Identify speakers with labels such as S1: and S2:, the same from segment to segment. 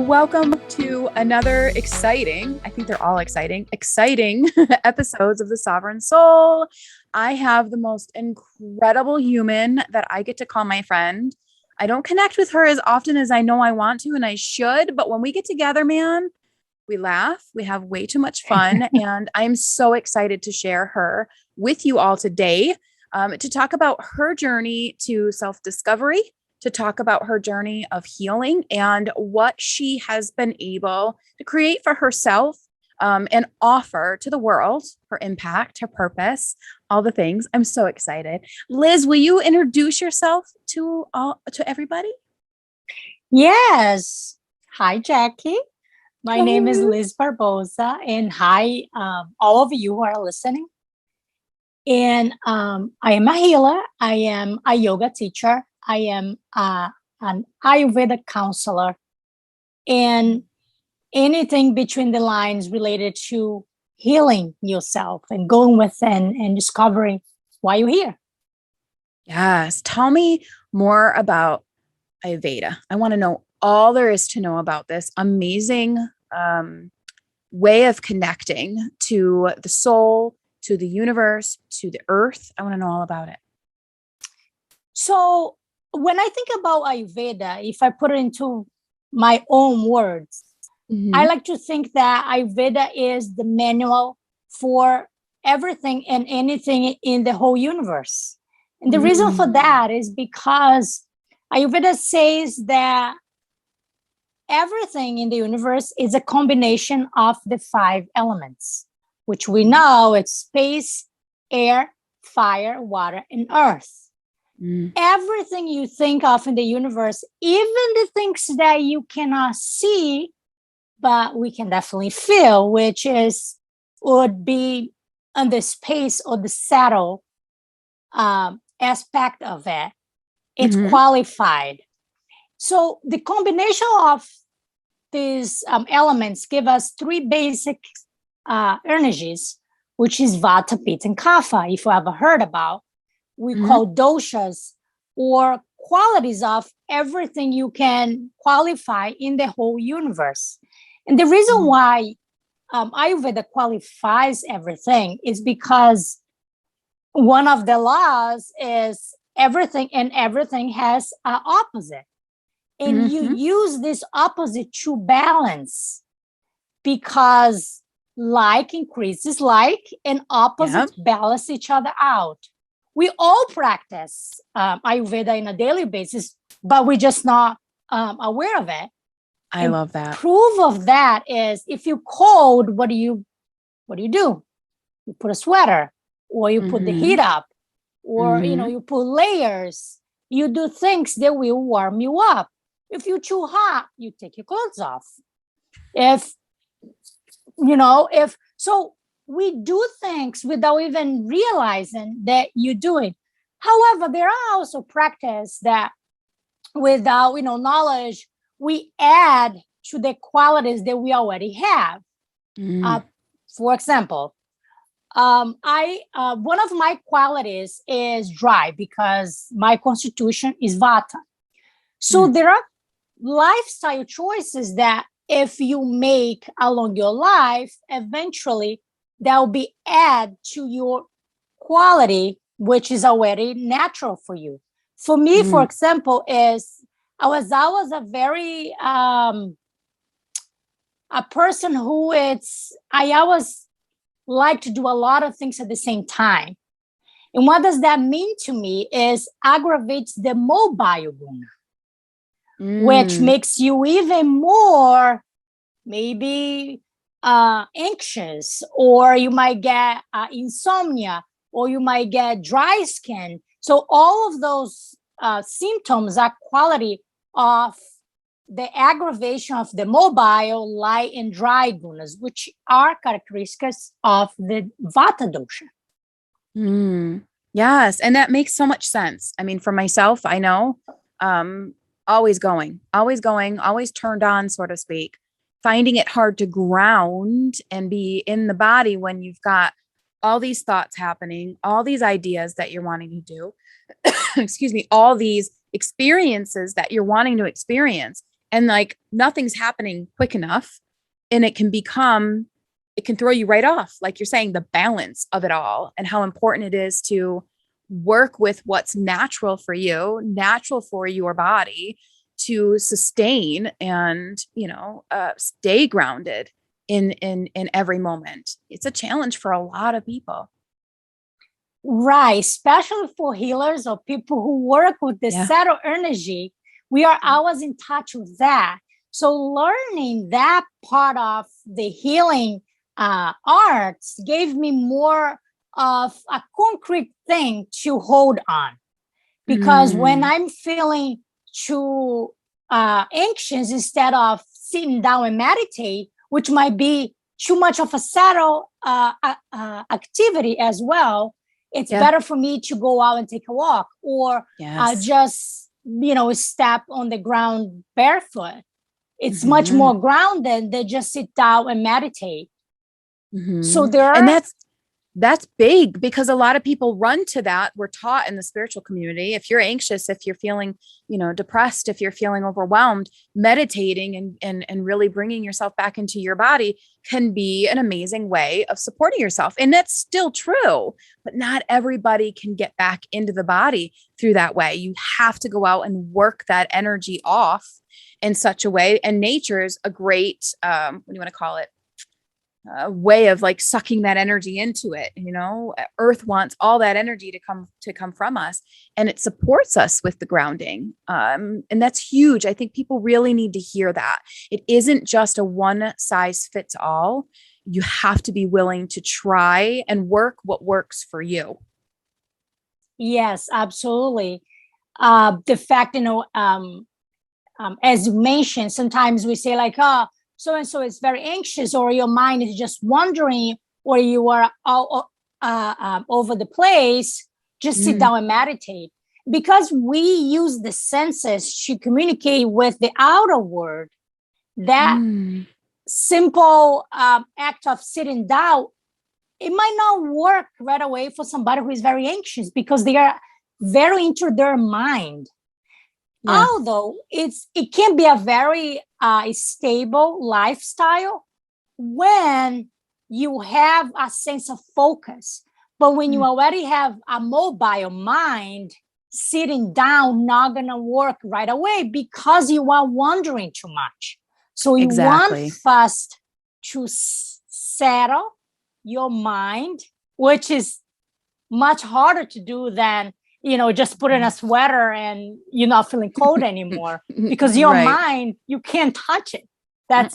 S1: Welcome to another exciting, I think they're all exciting episodes of The Sovereign Soul. I have the most incredible human that I get to call my friend. I don't connect with her as often as I know I want to and I should, but when we get together, man, we laugh, we have way too much fun, and I'm so excited to share her with you all today to talk about her journey to self-discovery, to talk about her journey of healing and what she has been able to create for herself and offer to the world, her impact, her purpose, all the things. I'm so excited. Liz, will you introduce yourself to everybody?
S2: Yes. Hi, Jackie. My name is Liz Barbosa, and hi, all of you who are listening. And I am a healer. I am a yoga teacher. I am an Ayurveda counselor, and anything between the lines related to healing yourself and going within and discovering why you're here.
S1: Yes. Tell me more about Ayurveda. I want to know all there is to know about this amazing way of connecting to the soul, to the universe, to the earth. I want to know all about it.
S2: So when I think about Ayurveda, if I put it into my own words, I like to think that Ayurveda is the manual for everything and anything in the whole universe. And the reason for that is because Ayurveda says that everything in the universe is a combination of the 5 elements, which we know it's space, air, fire, water, and earth. Everything you think of in the universe, even the things that you cannot see, but we can definitely feel, which would be on the space or the subtle aspect of it. It's qualified. So the combination of these elements give us 3 basic energies, which is Vata, Pitta, and Kapha, if you ever heard about. We call doshas, or qualities of everything you can qualify in the whole universe. And the reason why Ayurveda qualifies everything is because one of the laws is everything has an opposite. And you use this opposite to balance, because like increases like, and opposites balance each other out. We all practice Ayurveda on a daily basis, but we're just not aware of it.
S1: I love that.
S2: Proof of that is, if you're cold, what do you do? You put a sweater, or you put the heat up, or you put layers. You do things that will warm you up. If you're too hot, you take your clothes off. So we do things without even realizing that you do it. However, there are also practices that without knowledge, we add to the qualities that we already have. For example, one of my qualities is dry, because my constitution is Vata. So there are lifestyle choices that if you make along your life, eventually that will be add to your quality, which is already natural for you. For me, for example, is I was a very a person who I always like to do a lot of things at the same time. And what does that mean to me is aggravates the mobile guna, which makes you even more maybe anxious, or you might get insomnia, or you might get dry skin. So all of those symptoms are quality of the aggravation of the mobile, light, and dry gunas, which are characteristics of the Vata dosha.
S1: Yes. And that makes so much sense. I mean, for myself, I know, always going, always turned on, so to speak, finding it hard to ground and be in the body when you've got all these thoughts happening, all these ideas that you're wanting to do, excuse me, all these experiences that you're wanting to experience. and like nothing's happening quick enough, and it can throw you right off. Like you're saying, the balance of it all and how important it is to work with what's natural for you, natural for your body, to sustain and, stay grounded in every moment. It's a challenge for a lot of people.
S2: Right, especially for healers or people who work with the subtle energy. We are always in touch with that. So learning that part of the healing arts gave me more of a concrete thing to hold on. Because when I'm feeling too anxious, instead of sitting down and meditate, which might be too much of a subtle activity as well, it's better for me to go out and take a walk, or just, step on the ground barefoot. It's much more grounded than just sit down and meditate. So
S1: that's big, because a lot of people run to that. We're taught in the spiritual community, if you're anxious, if you're feeling, depressed, if you're feeling overwhelmed, meditating and really bringing yourself back into your body can be an amazing way of supporting yourself. And that's still true, but not everybody can get back into the body through that way. You have to go out and work that energy off in such a way. And nature's a great, what do you want to call it? A way of like sucking that energy into it. Earth wants all that energy to come from us, and it supports us with the grounding. And that's huge. I think people really need to hear that. It isn't just a one size fits all. You have to be willing to try and work what works for you.
S2: Yes, absolutely. The fact, as you mentioned, sometimes we say like, oh, so-and-so is very anxious, or your mind is just wandering, or you are all over the place. Just sit down and meditate. Because we use the senses to communicate with the outer world, that simple act of sitting down, it might not work right away for somebody who is very anxious, because they are very into their mind. Although it can be a very stable lifestyle when you have a sense of focus. But when you already have a mobile mind, sitting down not going to work right away, because you are wondering too much. So you want first to settle your mind, which is much harder to do than just put in a sweater and you're not feeling cold anymore, because your mind, you can't touch it. That's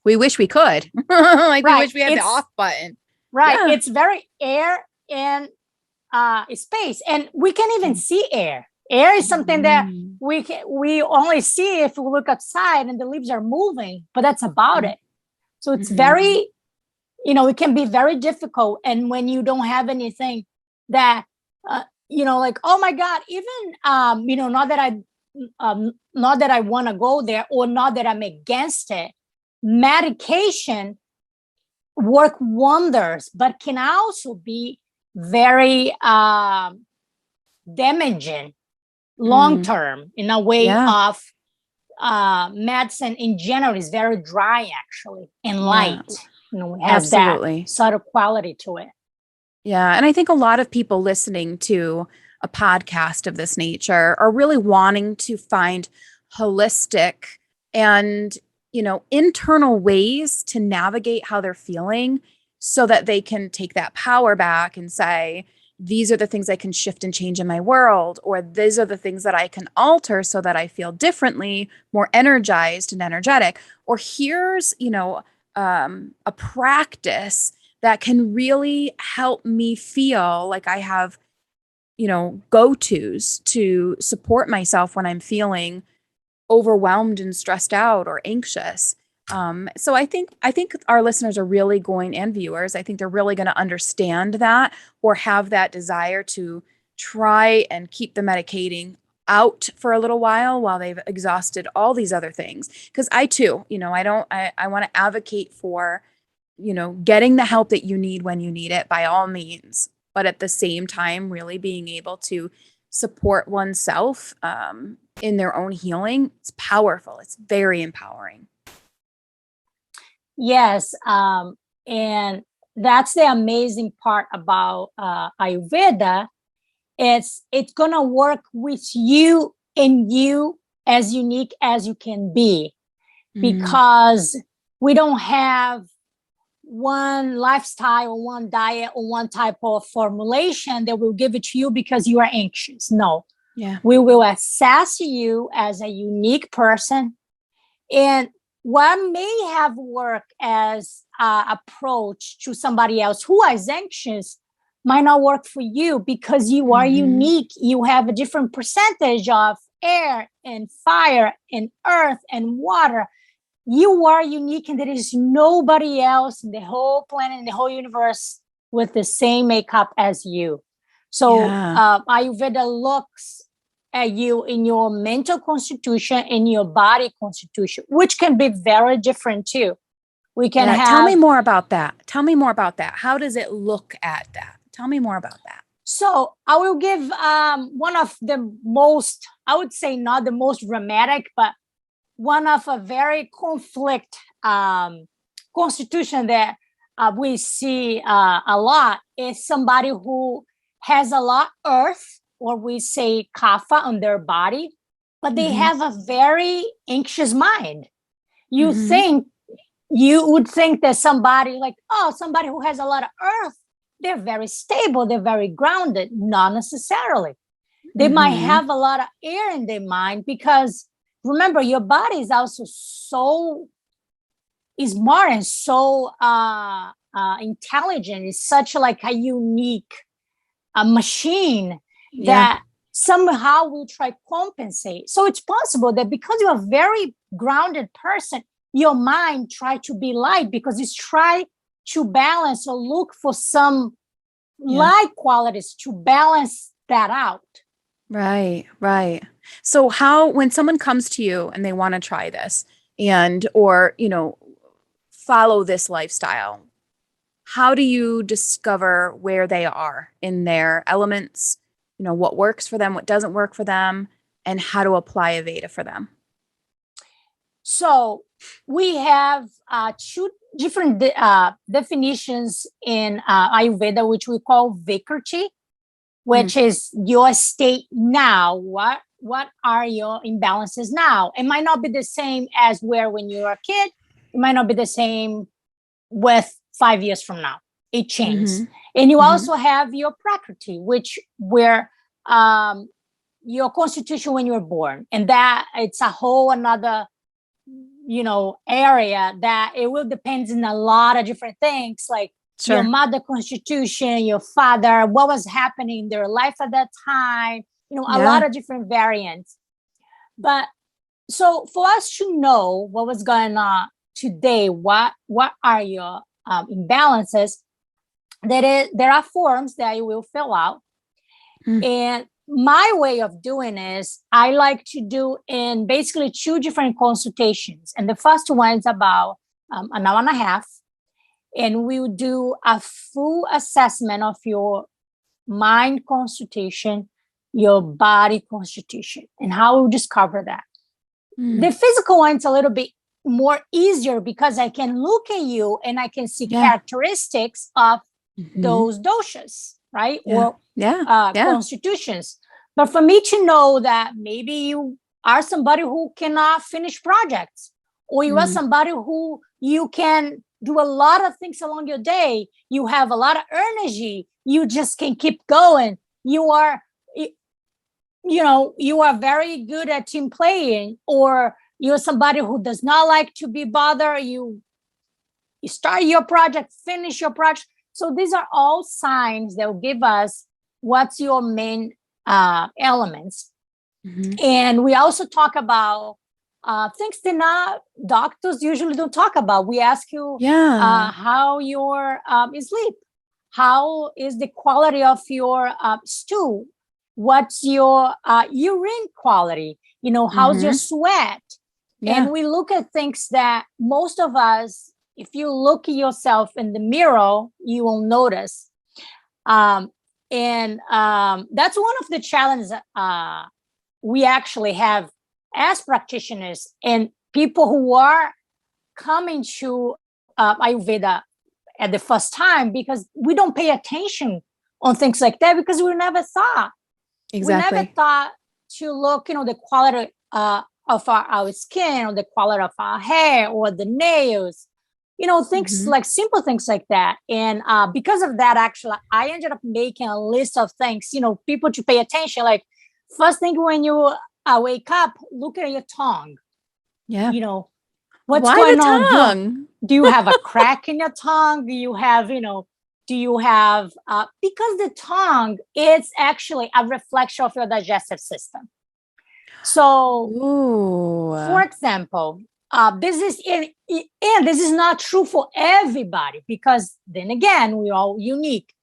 S1: we wish we could. We wish we had the off button.
S2: Right. Yeah. It's very air and space, and we can't even see air. Air is something that we only see if we look outside and the leaves are moving, but that's about it. So it's very, it can be very difficult. And when you don't have anything that like, oh my God, even, not that I want to go there, or not that I'm against it, medication work wonders, but can also be very damaging long-term in a way of medicine in general is very dry, actually, and light. It has that sort of quality to it.
S1: Yeah. And I think a lot of people listening to a podcast of this nature are really wanting to find holistic and, internal ways to navigate how they're feeling, so that they can take that power back and say, these are the things I can shift and change in my world, or these are the things that I can alter so that I feel differently, more energized and energetic. Or here's, a practice that can really help me feel like I have, go-tos to support myself when I'm feeling overwhelmed and stressed out or anxious. So I think our listeners are really going, and viewers, I think they're really going to understand that, or have that desire to try and keep the medicating out for a little while they've exhausted all these other things. Because I too, I want to advocate for, getting the help that you need when you need it, by all means, but at the same time, really being able to support oneself in their own healing, it's powerful. It's very empowering.
S2: Yes. And that's the amazing part about Ayurveda. It's going to work with you and you as unique as you can be, because we don't have one lifestyle, one diet, or one type of formulation that will give it to you because you are anxious. No.
S1: Yeah.
S2: We will assess you as a unique person. And what may have worked as an approach to somebody else who is anxious might not work for you, because you are unique. You have a different percentage of air and fire and earth and water. You are unique, and there is nobody else in the whole planet, in the whole universe, with the same makeup as you. So Ayurveda looks at you in your mental constitution and your body constitution, which can be very different too. We can have.
S1: Tell me more about that. How does it look at that? Tell me more about that.
S2: So I will give one of the most, I would say not the most dramatic, but one of a very conflict constitution that we see a lot is somebody who has a lot earth, or we say kapha, on their body, but they have a very anxious mind. You would think that somebody who has a lot of earth, they're very stable, they're very grounded. Not necessarily. They might have a lot of air in their mind, because remember, your body is also so smart and so intelligent. It's such like a unique machine that somehow will try compensate. So it's possible that because you're a very grounded person, your mind try to be light, because it's try to balance or look for some light qualities to balance that out.
S1: Right. So when someone comes to you and they want to try this or follow this lifestyle, how do you discover where they are in their elements, what works for them, what doesn't work for them, and how to apply Ayurveda for them?
S2: So we have two different definitions in Ayurveda, which we call Vikriti, which is your state now. What are your imbalances now? It might not be the same as when you were a kid. It might not be the same with 5 years from now. It changes. And you also have your Prakriti, where your constitution when you were born. And that it's a whole another area that it will depend on a lot of different things, like your mother constitution, your father, what was happening in their life at that time, a lot of different variants. But so for us to know what was going on today, what are your imbalances, there are forms that you will fill out. And my way of doing is I like to do in basically two different consultations. And the first one is about an hour and a half. And we'll do a full assessment of your mind constitution, your body constitution, and how we'll discover that. The physical one's a little bit more easier, because I can look at you and I can see characteristics of those doshas, right? Or constitutions. But for me to know that maybe you are somebody who cannot finish projects, or you are somebody who you can do a lot of things along your day, you have a lot of energy, you just can keep going. You are very good at team playing, or you're somebody who does not like to be bothered. You start your project, finish your project. So these are all signs that will give us what's your main elements. And we also talk about things that doctors usually don't talk about. We ask you how your sleep, how is the quality of your stool, what's your urine quality, how's your sweat. And we look at things that most of us, if you look at yourself in the mirror, you will notice And that's one of the challenges we actually have as practitioners and people who are coming to Ayurveda at the first time, because we don't pay attention on things like that because we never thought.
S1: Exactly.
S2: We never thought to look, the quality of our skin, or the quality of our hair, or the nails, things like simple things like that. And because of that, actually, I ended up making a list of things, people to pay attention. Like, first thing when you wake up, look at your tongue.
S1: Yeah.
S2: What's
S1: Why
S2: going
S1: the
S2: on?
S1: tongue?
S2: Do you have a crack in your tongue? Do you have, because the tongue is actually a reflection of your digestive system. So, for example, this is not true for everybody, because then again, we're all unique.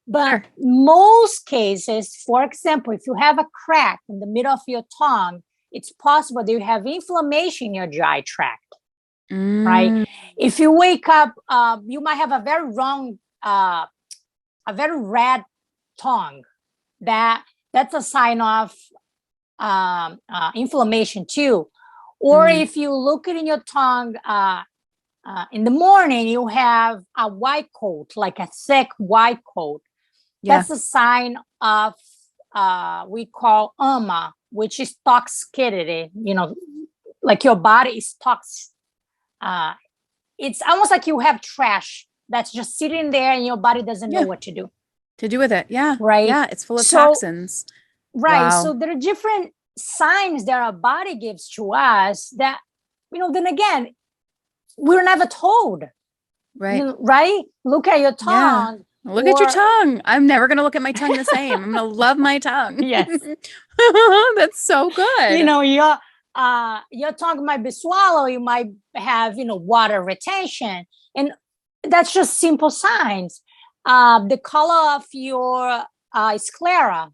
S2: But most cases, for example, if you have a crack in the middle of your tongue, it's possible that you have inflammation in your GI tract, right? If you wake up, you might have a very red tongue. That's a sign of inflammation too. Or if you look in your tongue in the morning, you have a white coat, like a thick white coat. That's a sign of we call ama, which is toxicity. Like your body is toxic. It's almost like you have trash that's just sitting there and your body doesn't know what to do
S1: with it. Yeah.
S2: Right.
S1: Yeah. It's full of toxins.
S2: Right.
S1: Wow.
S2: So there are different signs that our body gives to us that, then again, we're never told.
S1: Right.
S2: Right. Look at your tongue.
S1: Yeah. Look at your tongue. I'm never going to look at my tongue the same. I'm going to love my tongue.
S2: Yes.
S1: That's so good.
S2: Your tongue might be swallow. You might have, water retention. And that's just simple signs. The color of your sclera,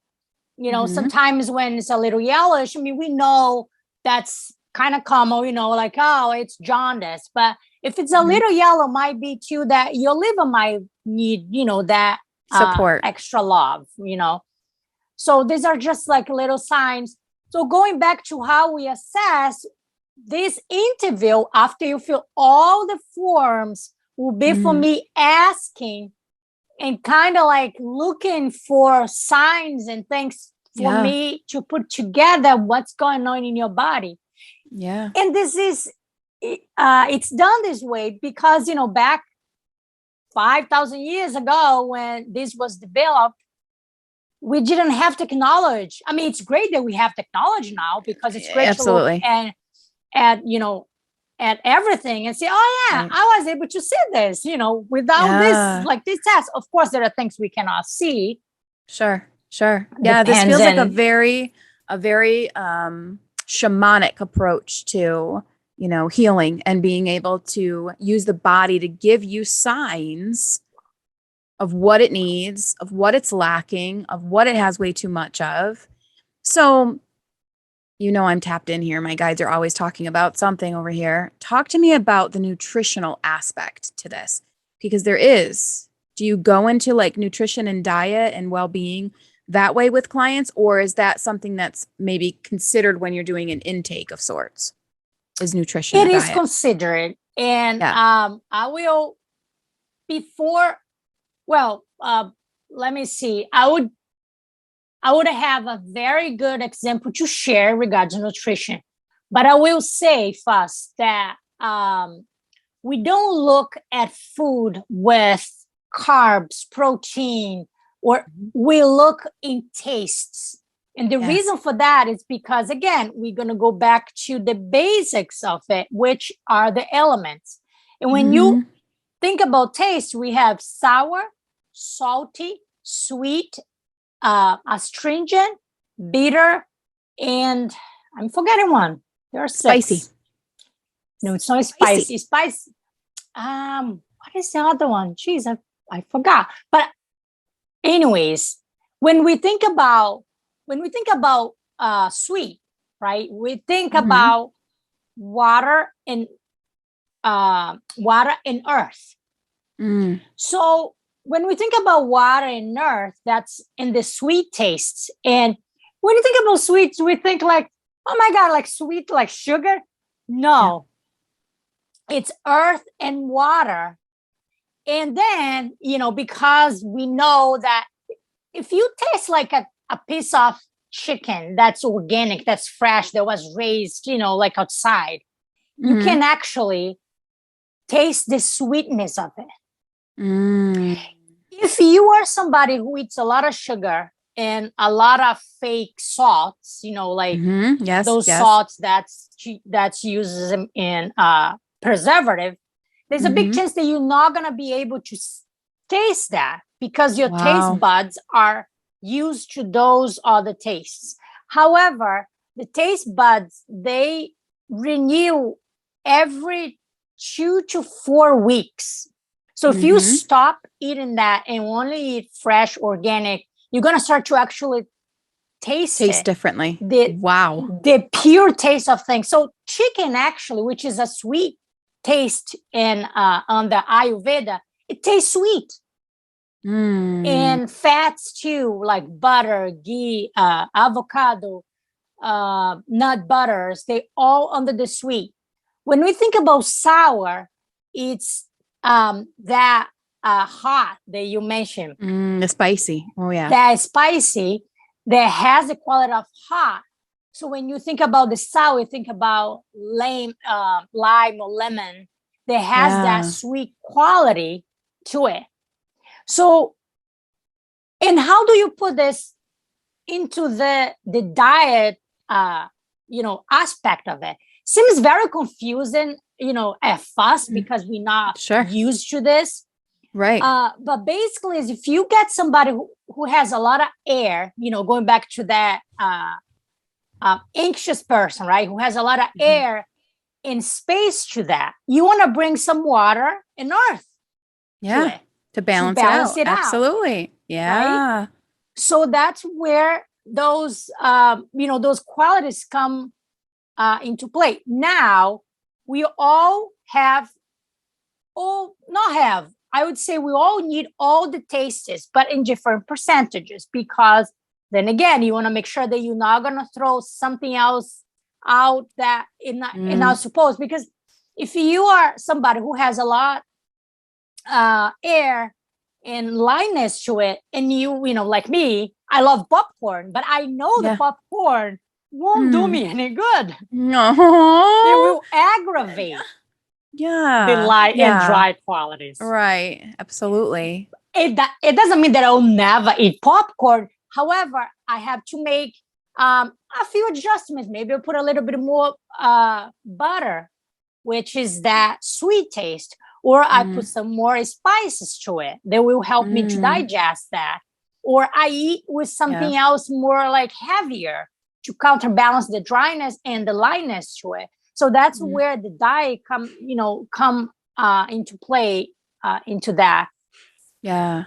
S2: sometimes when it's a little yellowish, we know that's kind of common, like, oh, it's jaundice. But if it's a little yellow, might be too that your liver might need, that
S1: support,
S2: extra love, So these are just like little signs. So going back to how we assess this interview, after you fill all the forms, will be for me asking and kind of like looking for signs and things for me to put together what's going on in your body.
S1: Yeah.
S2: And this is, it's done this way because, back 5,000 years ago when this was developed, we didn't have technology. It's great that we have technology now because it's great to look at everything and say, oh yeah, I was able to see this, without this, like this test. Of course, there are things we cannot see.
S1: Sure. Yeah, this feels like a very shamanic approach to, healing and being able to use the body to give you signs of what it needs, of what it's lacking, of what it has way too much of. So, I'm tapped in here. My guides are always talking about something over here. Talk to me about the nutritional aspect to this, because there is. Do you go into like nutrition and diet and well-being that way with clients, or is that something that's maybe considered when you're doing an intake of sorts? Is nutrition?
S2: It is considered, and I will let me see. I would have a very good example to share regarding nutrition, but I will say first that we don't look at food with carbs, protein, or we look in tastes. And the reason for that is because, again, we're going to go back to the basics of it, which are the elements. And when you think about taste, we have sour, salty, sweet, astringent, bitter, and I'm forgetting one. There are 6.
S1: Spicy.
S2: No, it's not spicy. Spicy. What is the other one? Jeez, I forgot. But anyways, when we think about sweet, right? We think about water and earth. So when we think about water and earth, that's in the sweet tastes. And when you think about sweets, we think like, oh my God, like sweet, like sugar. No, it's earth and water. And then, because we know that if you taste like a piece of chicken that's organic, that's fresh, that was raised, like outside, you can actually taste the sweetness of it. If you are somebody who eats a lot of sugar and a lot of fake salts, like those salts that's used in preservative, there's a big chance that you're not going to be able to taste that because your taste buds are used to those other tastes. However, the taste buds, they renew every 2 to 4 weeks. So if you stop eating that and only eat fresh, organic, you're going to start to actually taste
S1: differently.
S2: The pure taste of things. So chicken actually, which is a sweet taste in on the Ayurveda, it tastes sweet. And fats too, like butter, ghee, avocado, nut butters, they all under the sweet. When we think about sour, it's that hot that you mentioned.
S1: The spicy. Oh, yeah.
S2: That spicy that has the quality of hot. So when you think about the sour, you think about lime or lemon that has that sweet quality to it. So, and how do you put this into the diet, aspect of it? Seems very confusing, at first because we're not used to this.
S1: Right.
S2: But basically is if you get somebody who has a lot of air, going back to that anxious person, right? Who has a lot of air and space to that. You want to bring some water and earth to it.
S1: To balance it out. Absolutely. Yeah.
S2: Right? So that's where those, those qualities come into play. Now, we all I would say we all need all the tastes, but in different percentages, because then again, you want to make sure that you're not going to throw something else out that in not supposed, because if you are somebody who has a lot air and lightness to it, and you like me, I love popcorn, but I know the popcorn won't do me any good.
S1: No,
S2: it will aggravate the light and dry qualities.
S1: Right, absolutely.
S2: It doesn't mean that I'll never eat popcorn. However, I have to make a few adjustments. Maybe I'll put a little bit more butter, which is that sweet taste. Or I put some more spices to it that will help me to digest that. Or I eat with something else more like heavier to counterbalance the dryness and the lightness to it. So that's where the diet come into play into that.
S1: Yeah,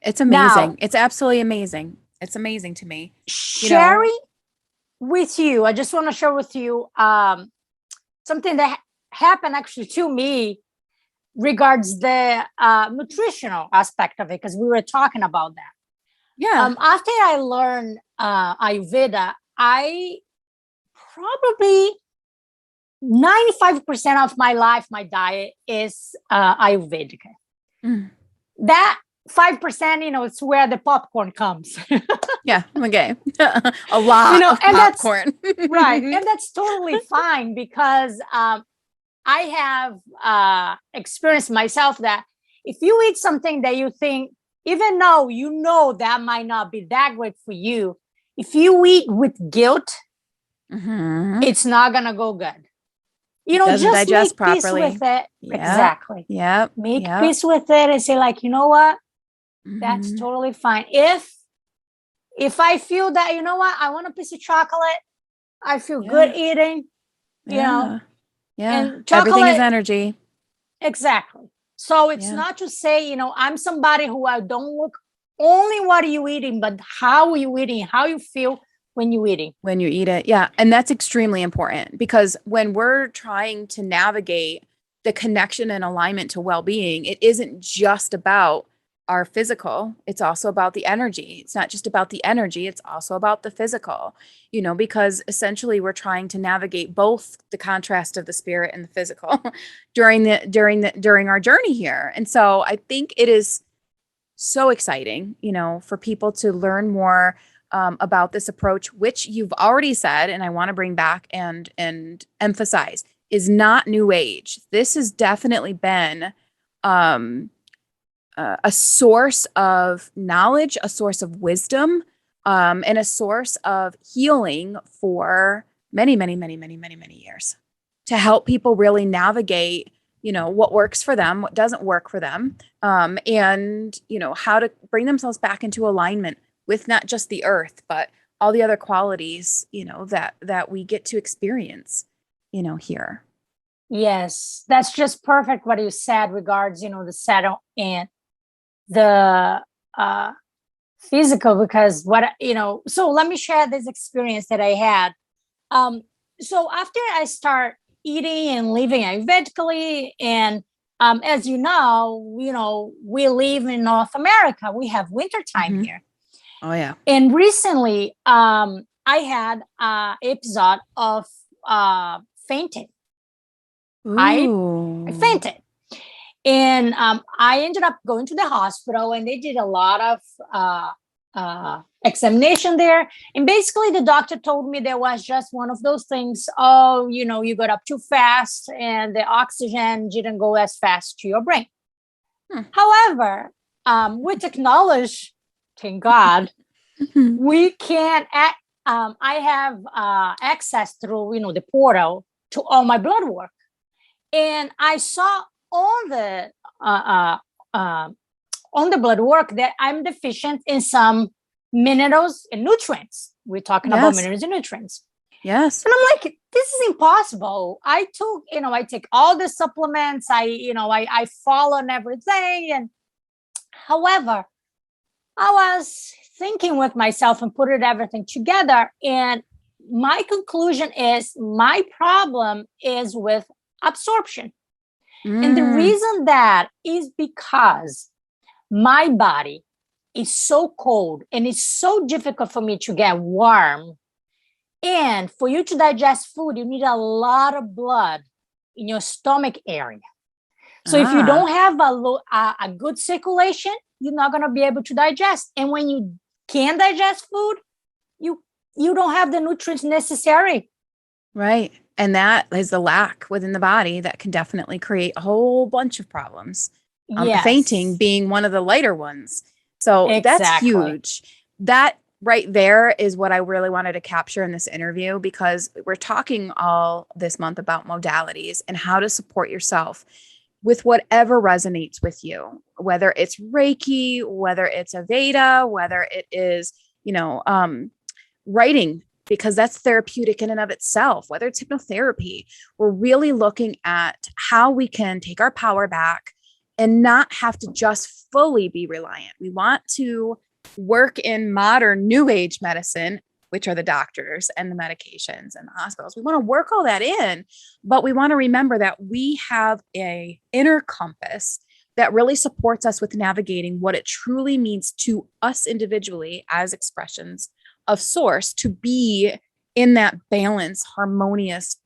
S1: it's amazing. Now, it's absolutely amazing. It's amazing to me.
S2: Sharing with you, I just want to share with you something that happened actually to me regards the nutritional aspect of it, because we were talking about that.
S1: Yeah.
S2: After I learned Ayurveda, I probably 95% of my life, my diet is Ayurvedic. That 5%, it's where the popcorn comes.
S1: Yeah. Okay. A lot of popcorn.
S2: Right. And that's totally fine because I have experienced myself that if you eat something that you think, even though that might not be that great for you, if you eat with guilt, it's not going to go good.
S1: Doesn't
S2: just
S1: digest
S2: make
S1: properly.
S2: Peace with it.
S1: Yep.
S2: Exactly.
S1: Yep.
S2: Make peace with it and say, like, you know what? That's totally fine. If I feel that, you know what, I want a piece of chocolate, I feel good eating, you know.
S1: Yeah.
S2: And chocolate,
S1: everything is energy.
S2: Exactly. So it's not to say, I'm somebody who I don't look only what are you eating, but how are you eating, how you feel when you're eating.
S1: When you eat it. Yeah. And that's extremely important because when we're trying to navigate the connection and alignment to well-being, it isn't just about our physical, it's also about the energy. It's not just about the energy, it's also about the physical, because essentially we're trying to navigate both the contrast of the spirit and the physical during our journey here. And so I think it is so exciting, for people to learn more about this approach, which you've already said, and I want to bring back and emphasize, is not new age. This has definitely been a source of knowledge, a source of wisdom, and a source of healing for many, many, many, many, many, many years, to help people really navigate, what works for them, what doesn't work for them, and, how to bring themselves back into alignment with not just the earth, but all the other qualities, that we get to experience, here.
S2: Yes, that's just perfect what you said regards, the settle and the physical, because so let me share this experience that I had. So after I start eating and living Ayurvedically, and as you know, we live in North America. We have winter time here.
S1: Oh yeah.
S2: And recently, I had an episode of fainting. I fainted. And I ended up going to the hospital, and they did a lot of examination there. And basically the doctor told me there was just one of those things. Oh, you got up too fast and the oxygen didn't go as fast to your brain. However, with technology, thank God, we can, I have access through, the portal to all my blood work. And I saw on the blood work that I'm deficient in some minerals and nutrients. We're talking about minerals and nutrients.
S1: Yes.
S2: And I'm like, this is impossible. I took, I take all the supplements. I follow and everything. And however, I was thinking with myself and putting everything together. And my conclusion is my problem is with absorption. And the reason that is because my body is so cold and it's so difficult for me to get warm. And for you to digest food, you need a lot of blood in your stomach area. So if you don't have a good circulation, you're not going to be able to digest. And when you can digest food, you don't have the nutrients necessary.
S1: Right. And that is the lack within the body that can definitely create a whole bunch of problems. Fainting being one of the lighter ones. So that's huge. That right there is what I really wanted to capture in this interview, because we're talking all this month about modalities and how to support yourself with whatever resonates with you, whether it's Reiki, whether it's Ayurveda, whether it is, writing, because that's therapeutic in and of itself, whether it's hypnotherapy. We're really looking at how we can take our power back and not have to just fully be reliant. We want to work in modern new age medicine, which are the doctors and the medications and the hospitals. We want to work all that in, but we want to remember that we have an inner compass that really supports us with navigating what it truly means to us individually as expressions of source, to be in that balance, harmonious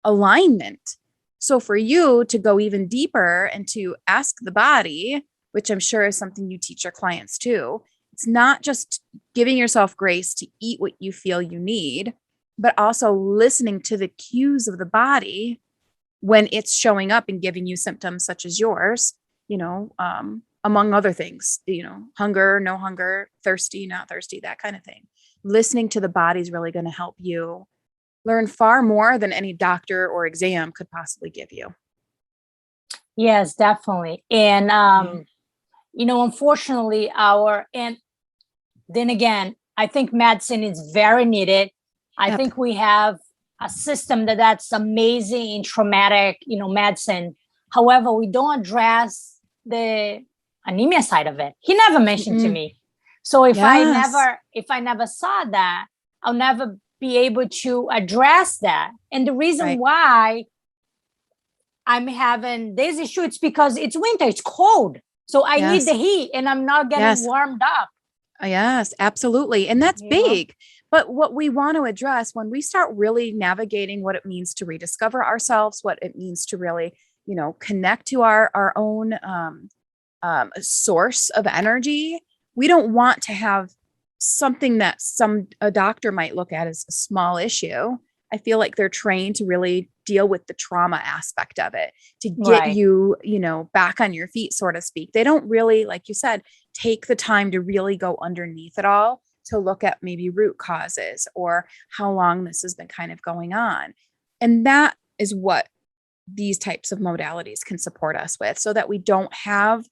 S1: alignment. So for you to go even deeper and to ask the body, which I'm sure is something you teach your clients too, it's not just giving yourself grace to eat what you feel you need, but also listening to the cues of the body when it's showing up and giving you symptoms such as yours, among other things, hunger, no hunger, thirsty, not thirsty, that kind of thing. Listening to the body is really going to help you learn far more than any doctor or exam could possibly give you.
S2: Yes, definitely. And, unfortunately, and then again, I think medicine is very needed. I think we have a system that's amazing in traumatic, medicine. However, we don't address the anemia side of it. He never mentioned to me. So if I never saw that, I'll never be able to address that. And the reason why I'm having this issue, it's because it's winter, it's cold. So I need
S1: Yes.
S2: the heat and I'm not getting
S1: Yes.
S2: warmed up.
S1: Yes, absolutely. And that's
S2: You know?
S1: big. But what we want to address when we start really navigating what it means to rediscover ourselves, what it means to really, connect to our own source of energy, we don't want to have something that a doctor might look at as a small issue. I feel like they're trained to really deal with the trauma aspect of it, to get
S2: Right.
S1: you, back on your feet, so to speak. They don't really, like you said, take the time to really go underneath it all to look at maybe root causes or how long this has been kind of going on. And that is what these types of modalities can support us with, so that we don't have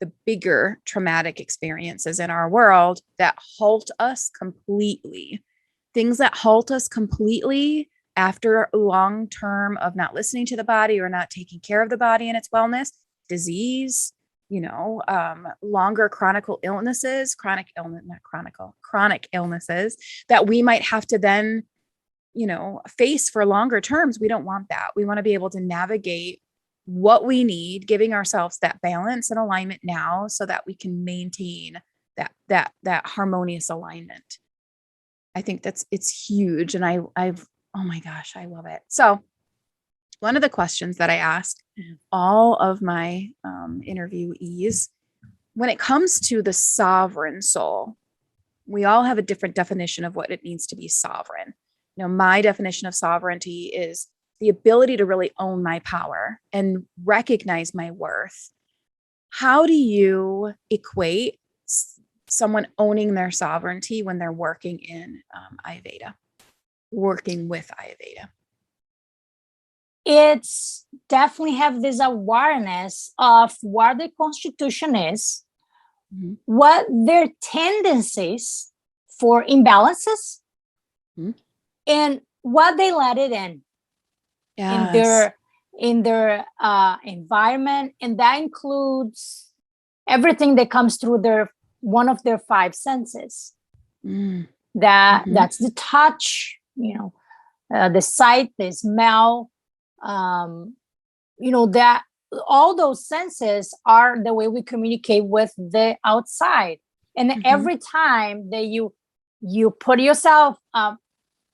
S1: the bigger traumatic experiences in our world that halt us completely. Things that halt us completely after a long term of not listening to the body or not taking care of the body and its wellness, disease, longer chronic illnesses that we might have to then, face for longer terms. We don't want that. We want to be able to navigate what we need, giving ourselves that balance and alignment now so that we can maintain that harmonious alignment. I think it's huge. And I've, oh my gosh, I love it. So one of the questions that I ask all of my interviewees, when it comes to the sovereign soul, we all have a different definition of what it means to be sovereign. My definition of sovereignty is the ability to really own my power and recognize my worth. How do you equate someone owning their sovereignty when they're working in Ayurveda, working with Ayurveda?
S2: It's definitely have this awareness of what the constitution is, what their tendencies for imbalances, and what they let it in.
S1: Yes.
S2: in their environment, and that includes everything that comes through one of their five senses. That's the touch, the sight, the smell, that all those senses are the way we communicate with the outside. And every time that you put yourself up,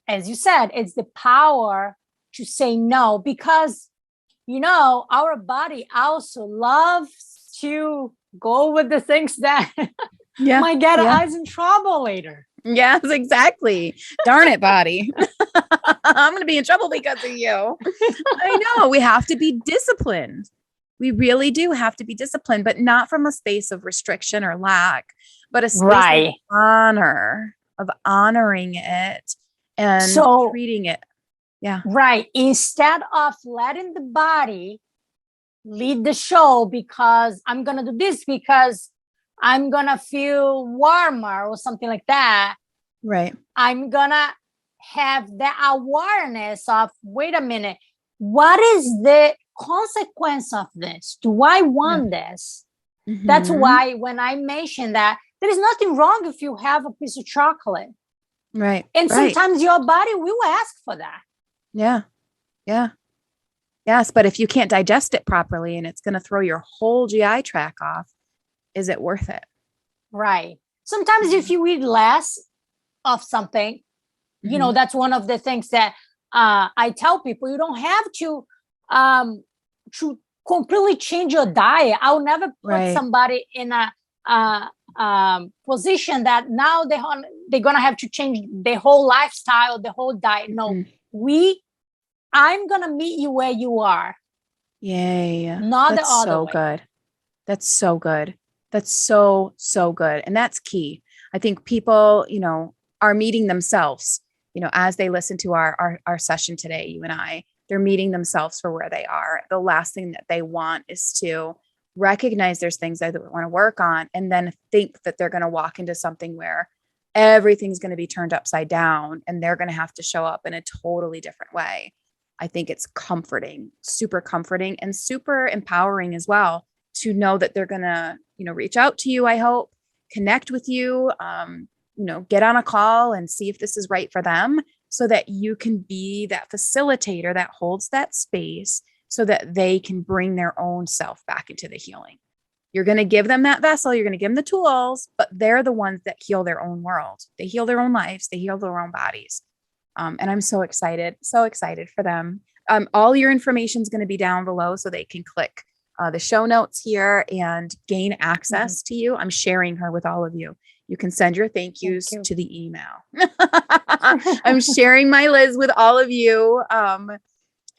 S2: as you said, it's the power to say no, because our body also loves to go with the things that might get us in trouble later.
S1: Yes, exactly. Darn it, body. I'm going to be in trouble because of you. I know. We have to be disciplined. We really do have to be disciplined, but not from a space of restriction or lack, but a space of honor, of honoring it and treating it. Yeah.
S2: Right. Instead of letting the body lead the show because I'm going to do this because I'm going to feel warmer or something like that.
S1: Right.
S2: I'm going to have the awareness of, wait a minute, what is the consequence of this? Do I want this? That's why when I mentioned that, there is nothing wrong if you have a piece of chocolate.
S1: Right.
S2: And sometimes your body will ask for that.
S1: Yeah. Yeah. Yes. But if you can't digest it properly and it's going to throw your whole GI tract off, is it worth it?
S2: Right. Sometimes if you eat less of something, that's one of the things that I tell people. You don't have to completely change your diet. I'll never put somebody in a position that now they're going to have to change their whole lifestyle, the whole diet. No, I'm going to meet you where you are.
S1: Yay.
S2: Not
S1: that's
S2: the other
S1: so
S2: way.
S1: Good. That's so good. That's so good. And that's key. I think people, are meeting themselves, as they listen to our session today, you and I, they're meeting themselves for where they are. The last thing that they want is to recognize there's things that they want to work on and then think that they're going to walk into something where everything's going to be turned upside down and they're going to have to show up in a totally different way. I think it's comforting, super comforting and super empowering as well to know that they're going to, reach out to you. I hope, connect with you, get on a call and see if this is right for them so that you can be that facilitator that holds that space so that they can bring their own self back into the healing. You're going to give them that vessel. You're going to give them the tools, but they're the ones that heal their own world. They heal their own lives. They heal their own bodies. And I'm so excited for them. All your information is going to be down below so they can click the show notes here and gain access to you. I'm sharing her with all of you. You can send your thank yous to the email. I'm sharing my Liz with all of you.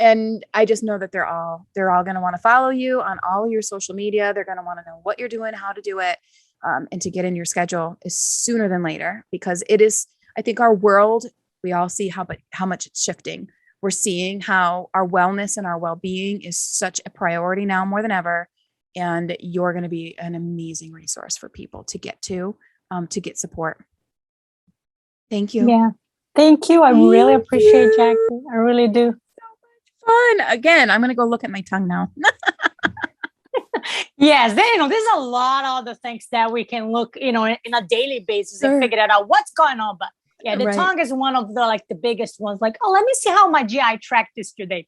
S1: And I just know that they're all going to want to follow you on all of your social media. They're going to want to know what you're doing, how to do it, and to get in your schedule is sooner than later, because it is, I think our world, we all see how much it's shifting. We're seeing how our wellness and our well-being is such a priority now more than ever. And you're going to be an amazing resource for people to get get support. Thank you.
S2: Yeah. Thank you. I really appreciate Jackie. I really do.
S1: Fun. Again, I'm going to go look at my tongue now.
S2: Yes, there's a lot of other things that we can look, in a daily basis and figure out what's going on. But yeah, the tongue is one of the biggest ones. Like, oh, let me see how my GI tract is today.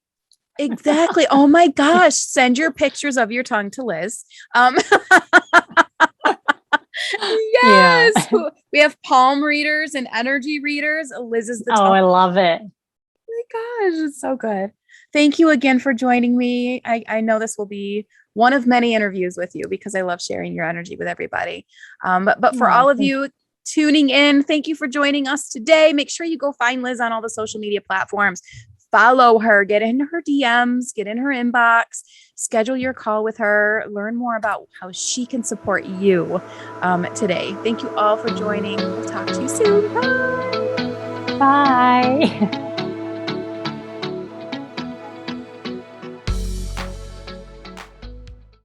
S1: Exactly. Oh my gosh. Send your pictures of your tongue to Liz. Yes. Yeah. We have palm readers and energy readers. Liz is the tongue.
S2: Oh, I love it.
S1: Oh my gosh, it's so good. Thank you again for joining me. I know this will be one of many interviews with you because I love sharing your energy with everybody. But for all of you tuning in, thank you for joining us today. Make sure you go find Liz on all the social media platforms. Follow her, get in her DMs, get in her inbox, schedule your call with her, learn more about how she can support you today. Thank you all for joining. We'll talk to you soon. Bye.
S2: Bye.